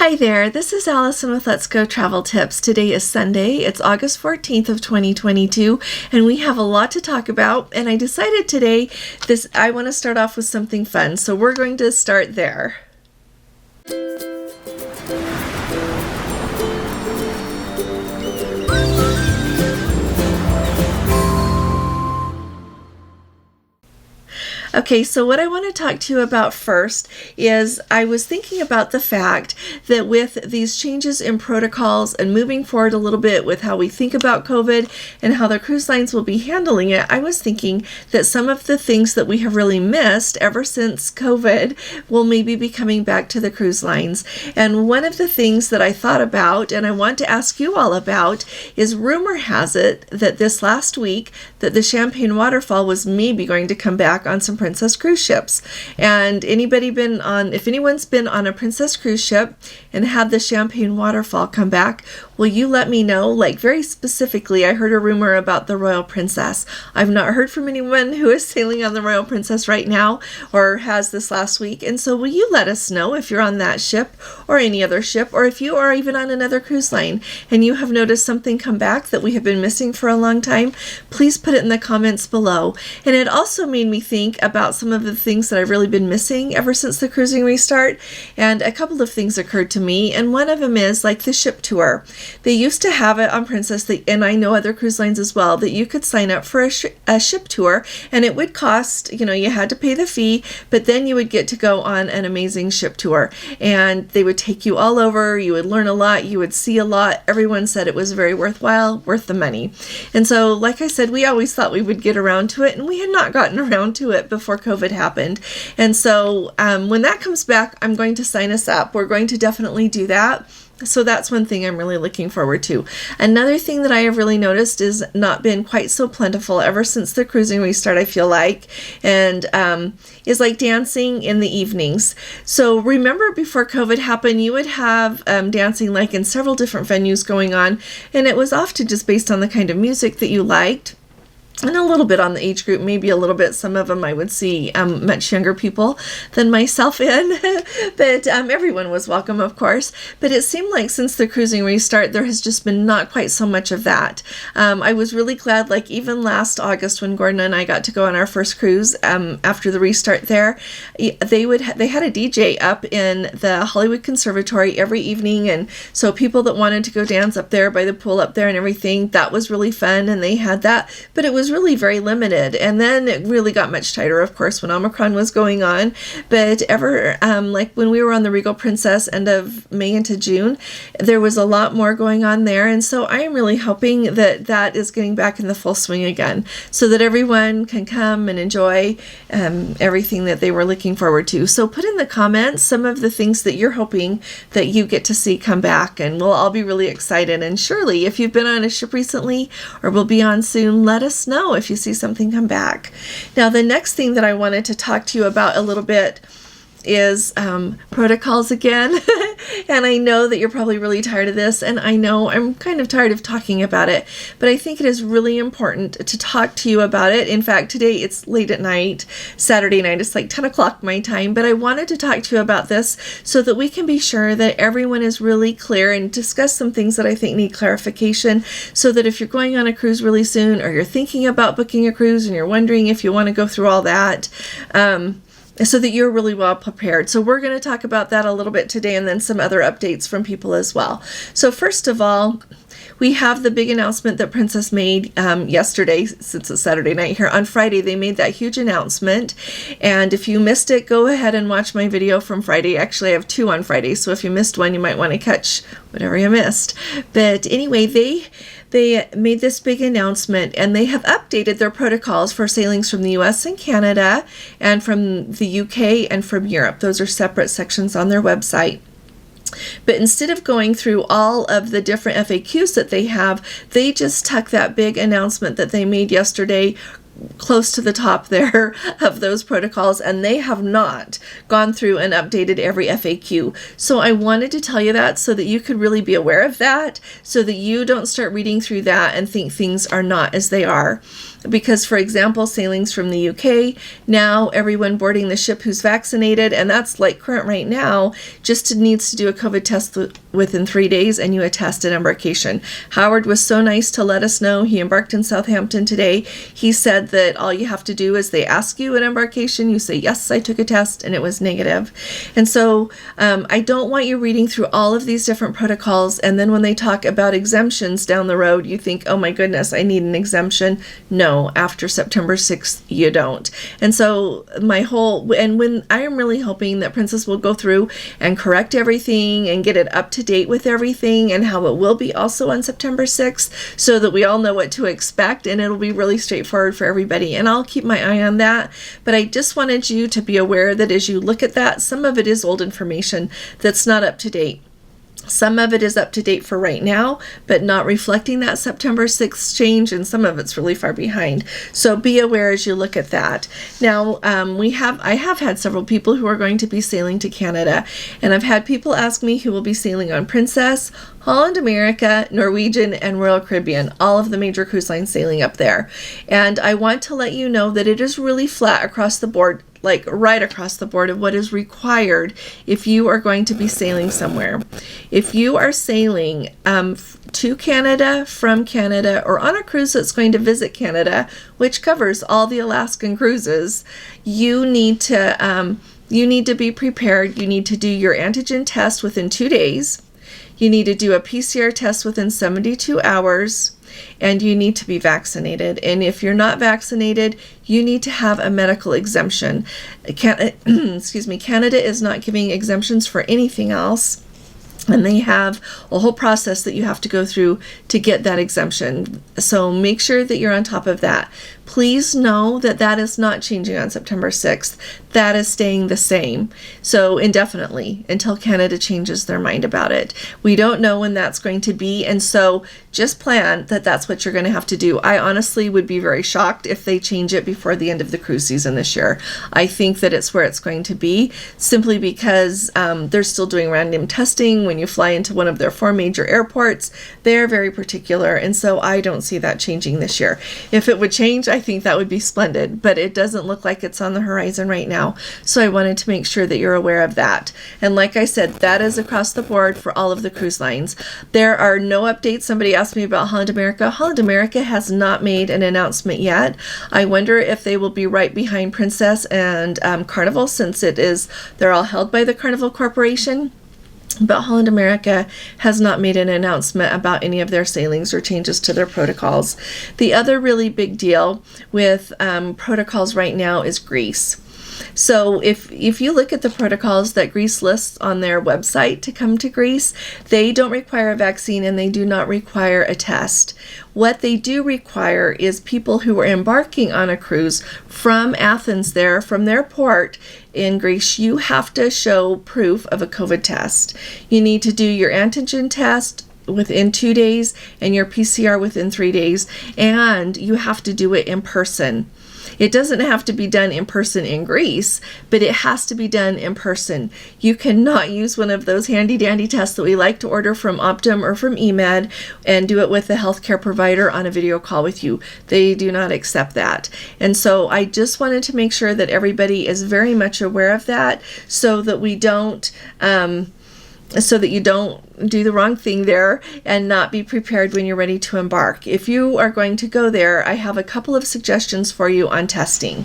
Hi there, this is Allison with Let's Go Travel Tips. Today is Sunday, it's August 14th of 2022, and we have a lot to talk about, and I decided today I want to start off with something fun, so we're going to start there. Okay, so what I want to talk to you about first is I was thinking about the fact that with these changes in protocols and moving forward a little bit with how we think about COVID and how the cruise lines will be handling it, I was thinking that some of the things that we have really missed ever since COVID will maybe be coming back to the cruise lines. And one of the things that I thought about and I want to ask you all about is rumor has it that this last week that the Champagne Waterfall was maybe going to come back on some Princess cruise ships. And if anyone's been on a Princess cruise ship and had the Champagne Waterfall come back, will you let me know? Like very specifically, I heard a rumor about the Royal Princess. I've not heard from anyone who is sailing on the Royal Princess right now or has this last week. And so will you let us know if you're on that ship or any other ship, or if you are even on another cruise line and you have noticed something come back that we have been missing for a long time, please put it in the comments below. And it also made me think about some of the things that I've really been missing ever since the cruising restart, and a couple of things occurred to me, and one of them is like the ship tour. They used to have it on Princess, and I know other cruise lines as well, that you could sign up for a ship tour, and it would cost, you had to pay the fee, but then you would get to go on an amazing ship tour, and they would take you all over, you would learn a lot, you would see a lot. Everyone said it was very worthwhile, worth the money. And so, like I said, we always thought we would get around to it, and we had not gotten around to it before COVID happened. And so when that comes back, I'm going to sign us up. We're going to definitely do that. So that's one thing I'm really looking forward to. Another thing that I have really noticed is not been quite so plentiful ever since the cruising restart, I feel like, and is like dancing in the evenings. So remember before COVID happened, you would have dancing like in several different venues going on, and it was often just based on the kind of music that you liked. And a little bit on the age group, maybe a little bit. Some of them I would see much younger people than myself in, but everyone was welcome, of course. But it seemed like since the cruising restart, there has just been not quite so much of that. I was really glad, like even last August when Gordon and I got to go on our first cruise after the restart there, they had a DJ up in the Hollywood Conservatory every evening, and so people that wanted to go dance up there by the pool up there and everything, that was really fun, and they had that, but it was really very limited. And then it really got much tighter, of course, when Omicron was going on. But like when we were on the Regal Princess end of May into June, there was a lot more going on there. And so I am really hoping that that is getting back in the full swing again, so that everyone can come and enjoy everything that they were looking forward to. So put in the comments some of the things that you're hoping that you get to see come back, and we'll all be really excited. And surely if you've been on a ship recently or will be on soon, let us know if you see something come back. Now, the next thing that I wanted to talk to you about a little bit is protocols again. And I know that you're probably really tired of this, and I know I'm kind of tired of talking about it, but I think it is really important to talk to you about it. In fact, today it's late at night, Saturday night, it's like 10 o'clock my time, but I wanted to talk to you about this so that we can be sure that everyone is really clear and discuss some things that I think need clarification, so that if you're going on a cruise really soon, or you're thinking about booking a cruise and you're wondering if you want to go through all that, so that you're really well prepared. So we're going to talk about that a little bit today, and then some other updates from people as well. So first of all, we have the big announcement that Princess made yesterday, since it's Saturday night here. On Friday, they made that huge announcement. And if you missed it, go ahead and watch my video from Friday. Actually, I have two on Friday, so if you missed one, you might want to catch whatever you missed. But anyway, they made this big announcement, and they have updated their protocols for sailings from the US and Canada, and from the UK and from Europe. Those are separate sections on their website. But instead of going through all of the different FAQs that they have, they just tuck that big announcement that they made yesterday close to the top there of those protocols, and they have not gone through and updated every FAQ. So I wanted to tell you that so that you could really be aware of that, so that you don't start reading through that and think things are not as they are. because, for example, sailings from the UK, now everyone boarding the ship who's vaccinated, and that's like current right now, just needs to do a COVID test within 3 days, and you attest at embarkation. Howard was so nice to let us know. He embarked in Southampton today. He said that all you have to do is they ask you at embarkation, you say, yes, I took a test, and it was negative. And so I don't want you reading through all of these different protocols, and then when they talk about exemptions down the road, you think, oh my goodness, I need an exemption. No, after September 6th, you don't. And so when I am really hoping that Princess will go through and correct everything and get it up to date with everything and how it will be also on September 6th, so that we all know what to expect, and it'll be really straightforward for everybody. And I'll keep my eye on that. But I just wanted you to be aware that as you look at that, some of it is old information that's not up to date. Some of it is up to date for right now, but not reflecting that September 6th change, and some of it's really far behind. So be aware as you look at that. Now, I have had several people who are going to be sailing to Canada, and I've had people ask me who will be sailing on Princess, Holland America, Norwegian, and Royal Caribbean, all of the major cruise lines sailing up there. And I want to let you know that it is really flat across the board, like right across the board of what is required if you are going to be sailing somewhere. If you are sailing to Canada, from Canada, or on a cruise that's going to visit Canada, which covers all the Alaskan cruises, you need to be prepared. You need to do your antigen test within 2 days. You need to do a PCR test within 72 hours. And you need to be vaccinated. And if you're not vaccinated, you need to have a medical exemption. Canada is not giving exemptions for anything else. And they have a whole process that you have to go through to get that exemption. So make sure that you're on top of that. Please know that that is not changing on September 6th. That is staying the same. So indefinitely, until Canada changes their mind about it. We don't know when that's going to be. And so just plan that that's what you're going to have to do. I honestly would be very shocked if they change it before the end of the cruise season this year. I think that it's where it's going to be, simply because they're still doing random testing when you fly into one of their 4 major airports. They're very particular, and so I don't see that changing this year. If it would change, I think that would be splendid, but it doesn't look like it's on the horizon right now. So I wanted to make sure that you're aware of that. And like I said, that is across the board for all of the cruise lines. There are no updates. Somebody asked me about Holland America. Holland America has not made an announcement yet. I wonder if they will be right behind Princess and Carnival, since they're all held by the Carnival Corporation. But Holland America has not made an announcement about any of their sailings or changes to their protocols. The other really big deal with protocols right now is Greece. So if you look at the protocols that Greece lists on their website to come to Greece, they don't require a vaccine and they do not require a test. What they do require is people who are embarking on a cruise from Athens from their port in Greece, you have to show proof of a COVID test. You need to do your antigen test within 2 days and your PCR within 3 days, and you have to do it in person. It doesn't have to be done in person in Greece, but it has to be done in person. You cannot use one of those handy dandy tests that we like to order from Optum or from eMed and do it with the healthcare provider on a video call with you. They do not accept that. And so I just wanted to make sure that everybody is very much aware of that, so that you don't do the wrong thing there and not be prepared when you're ready to embark. If you are going to go there, I have a couple of suggestions for you on testing.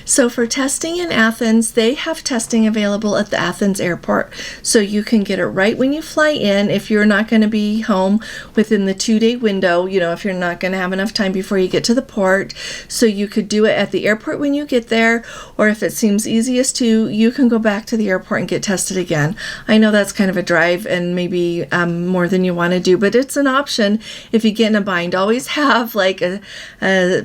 So for testing in Athens, they have testing available at the Athens airport. So you can get it right when you fly in if you're not going to be home within the 2-day window, if you're not going to have enough time before you get to the port. So you could do it at the airport when you get there, or if it seems easiest to, you can go back to the airport and get tested again. I know that's kind of a drive and maybe more than you want to do, but it's an option if you get in a bind. Always have like a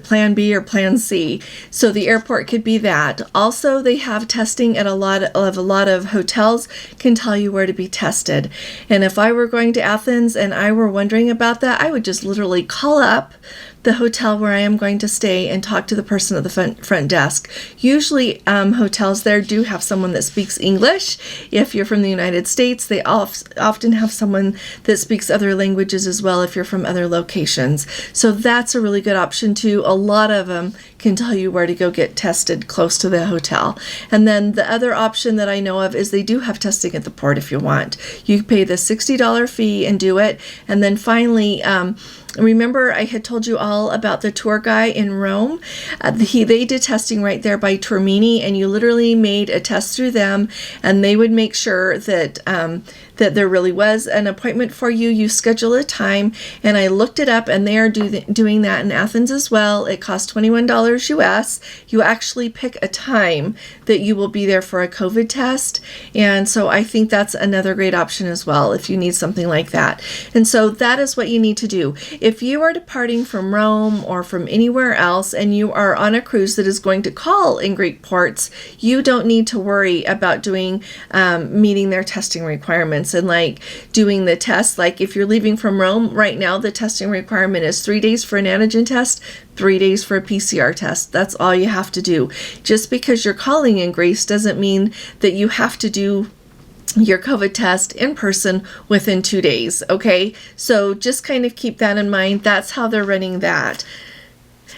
plan B or plan C. So the airport could be that. Also, they have testing at a lot of hotels can tell you where to be tested. And if I were going to Athens and I were wondering about that, I would just literally call up the hotel where I am going to stay and talk to the person at the front desk. Usually hotels there do have someone that speaks English. If you're from the United States, they often have someone that speaks other languages as well if you're from other locations. So that's a really good option too. A lot of them can tell you where to go get tested close to the hotel. And then the other option that I know of is they do have testing at the port if you want. You pay the $60 fee and do it. And then finally, remember I had told you all about the tour guy in Rome? They did testing right there by Termini, and you literally made a test through them, and they would make sure that that there really was an appointment for you. You schedule a time, and I looked it up, and they are doing that in Athens as well. It costs $21 US. You actually pick a time that you will be there for a COVID test, and so I think that's another great option as well if you need something like that. And so that is what you need to do. If you are departing from Rome or from anywhere else and you are on a cruise that is going to call in Greek ports, you don't need to worry about doing meeting their testing requirements and like doing the test. Like if you're leaving from Rome right now, the testing requirement is 3 days for an antigen test, 3 days for a PCR test. That's all you have to do. Just because you're calling in Greece doesn't mean that you have to do your COVID test in person within 2 days. Okay, so just kind of keep that in mind. That's how they're running that.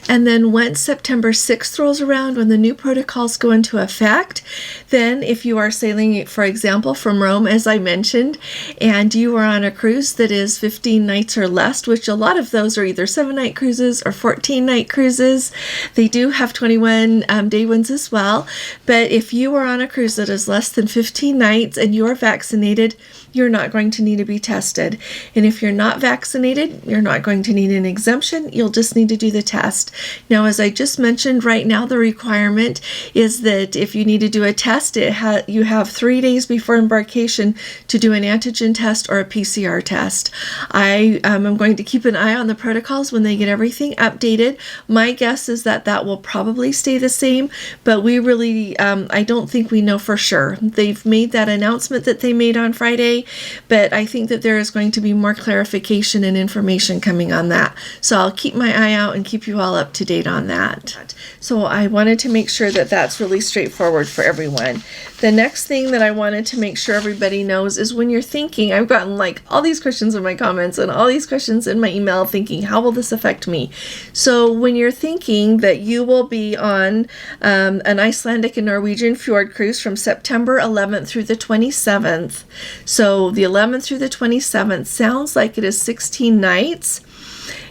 And then once September 6th rolls around, when the new protocols go into effect, then if you are sailing, for example, from Rome, as I mentioned, and you are on a cruise that is 15 nights or less, which a lot of those are either 7-night cruises or 14-night cruises. They do have 21-day ones as well. But if you are on a cruise that is less than 15 nights and you are vaccinated, you're not going to need to be tested. And if you're not vaccinated, you're not going to need an exemption. You'll just need to do the test. Now, as I just mentioned, right now the requirement is that if you need to do a test, you have 3 days before embarkation to do an antigen test or a PCR test. I am going to keep an eye on the protocols when they get everything updated. My guess is that that will probably stay the same, but we really, I don't think we know for sure. They've made that announcement that they made on Friday, but I think that there is going to be more clarification and information coming on that. So I'll keep my eye out and keep you all up to date on that. So I wanted to make sure that that's really straightforward for everyone. The next thing that I wanted to make sure everybody knows is when you're thinking, I've gotten like all these questions in my comments and all these questions in my email thinking, how will this affect me? So when you're thinking that you will be on an Icelandic and Norwegian fjord cruise from September 11th through the 27th, so the 11th through the 27th sounds like it is 16 nights.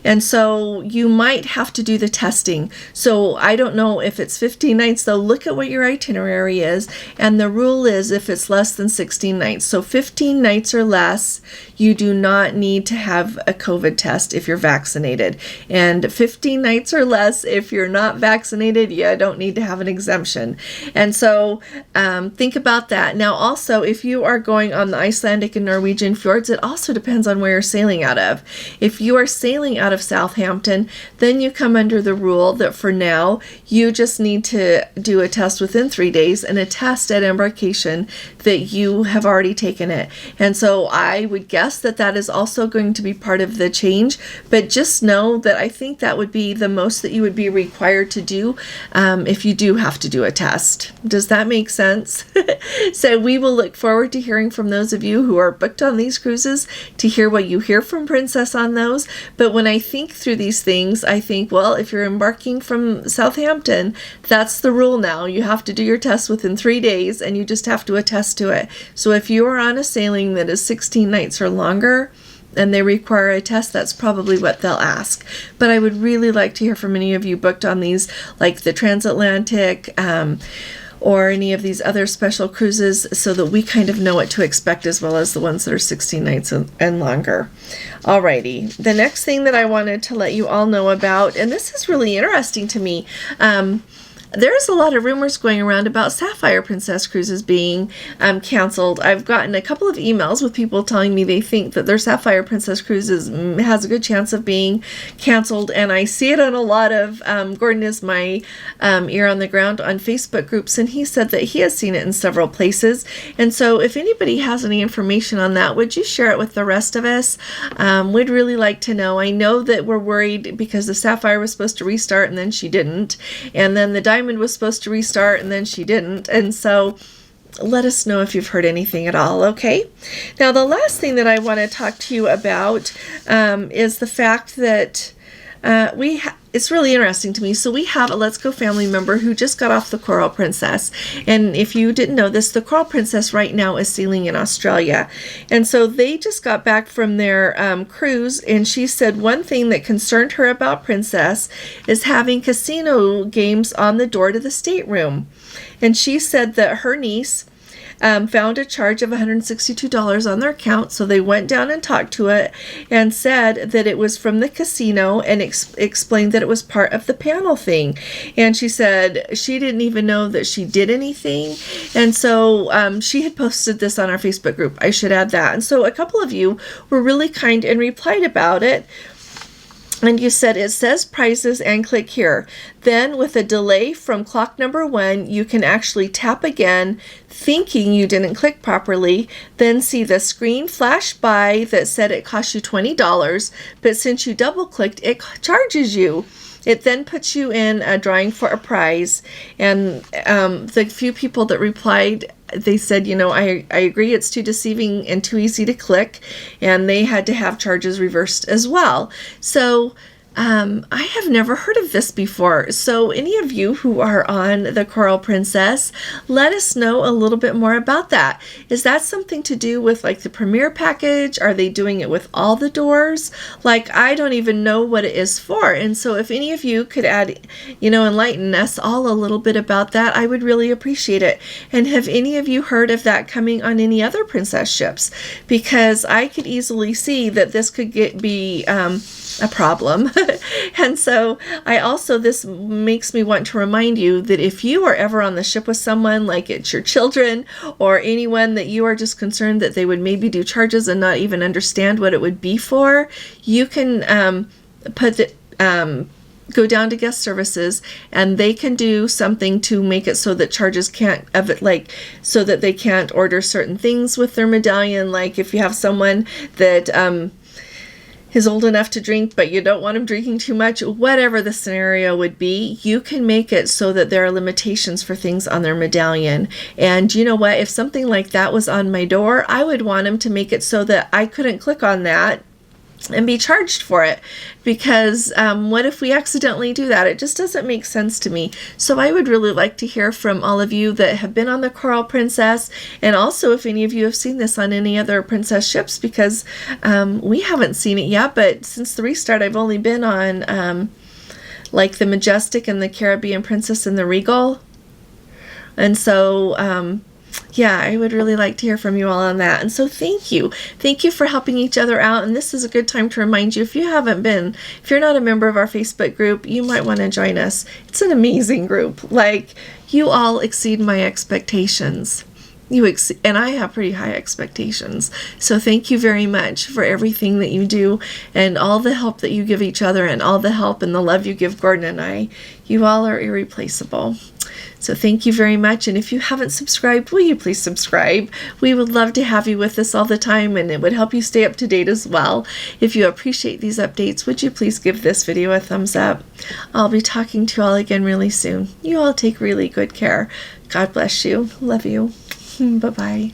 And so you might have to do the testing. So I don't know if it's 15 nights, though. Look at what your itinerary is. And the rule is if it's less than 16 nights. So 15 nights or less, you do not need to have a COVID test if you're vaccinated. And 15 nights or less, if you're not vaccinated, you don't need to have an exemption. And so think about that. Now, also, if you are going on the Icelandic and Norwegian fjords, it also depends on where you're sailing out of. If you are sailing out of Southampton, then you come under the rule that for now you just need to do a test within 3 days and a test at embarkation that you have already taken it. And so I would guess that that is also going to be part of the change, but just know that I think that would be the most that you would be required to do if you do have to do a test. Does that make sense? So we will look forward to hearing from those of you who are booked on these cruises to hear what you hear from Princess on those. But when I think through these things, I think, well, if you're embarking from Southampton, that's the rule now. You have to do your test within 3 days and you just have to attest to it. So if you are on a sailing that is 16 nights or longer and they require a test, that's probably what they'll ask. But I would really like to hear from any of you booked on these, like the transatlantic, or any of these other special cruises, so that we kind of know what to expect, as well as the ones that are 16 nights and longer. Alrighty, the next thing that I wanted to let you all know about, and this is really interesting to me, there's a lot of rumors going around about Sapphire Princess cruises being canceled. I've gotten a couple of emails with people telling me they think that their Sapphire Princess cruises has a good chance of being canceled, and I see it on a lot of, Gordon is my ear on the ground on Facebook groups, and he said that he has seen it in several places. And so if anybody has any information on that, would you share it with the rest of us? We'd really like to know. I know that we're worried because the Sapphire was supposed to restart and then she didn't, and then the Diamond was supposed to restart and then she didn't. And so let us know if you've heard anything at all, okay? Now, the last thing that I want to talk to you about is the fact that it's really interesting to me. So we have a Let's Go family member who just got off the Coral Princess. And if you didn't know this, the Coral Princess right now is sailing in Australia. And so they just got back from their cruise, and she said one thing that concerned her about Princess is having casino games on the door to the stateroom. And she said that her niece found a charge of $162 on their account, so they went down and talked to it and said that it was from the casino, and explained that it was part of the panel thing. And she said she didn't even know that she did anything. And so she had posted this on our Facebook group, I should add that. And so a couple of you were really kind and replied about it. And you said, it says prizes and click here. Then with a delay from clock number 1, you can actually tap again, thinking you didn't click properly, then see the screen flash by that said it cost you $20, but since you double clicked, it charges you. It then puts you in a drawing for a prize. And the few people that replied, they said, I agree, it's too deceiving and too easy to click, and they had to have charges reversed as well. So I have never heard of this before. So any of you who are on the Coral Princess, let us know a little bit more about that. Is that something to do with like the Premier package? Are they doing it with all the doors? Like, I don't even know what it is for. And so if any of you could add, enlighten us all a little bit about that, I would really appreciate it. And have any of you heard of that coming on any other princess ships? Because I could easily see that this could be a problem. And so this makes me want to remind you that if you are ever on the ship with someone, like it's your children or anyone that you are just concerned that they would maybe do charges and not even understand what it would be for, you can go down to guest services, and they can do something to make it so that charges can't, so that they can't order certain things with their medallion. Like if you have someone that is old enough to drink, but you don't want him drinking too much, whatever the scenario would be, you can make it so that there are limitations for things on their medallion. And you know what? If something like that was on my door, I would want him to make it so that I couldn't click on that and be charged for it, because what if we accidentally do that? It just doesn't make sense to me. So I would really like to hear from all of you that have been on the Coral Princess, and also if any of you have seen this on any other princess ships, because we haven't seen it yet, but since the restart I've only been on like the Majestic and the Caribbean Princess and the Regal. And so yeah, I would really like to hear from you all on that. And so thank you. Thank you for helping each other out. And this is a good time to remind you, if you're not a member of our Facebook group, you might want to join us. It's an amazing group. Like, you all exceed my expectations. And I have pretty high expectations. So thank you very much for everything that you do, and all the help that you give each other, and all the help and the love you give Gordon and I. You all are irreplaceable. So thank you very much. And if you haven't subscribed, will you please subscribe? We would love to have you with us all the time, and it would help you stay up to date as well. If you appreciate these updates, would you please give this video a thumbs up? I'll be talking to you all again really soon. You all take really good care. God bless you. Love you. Bye-bye.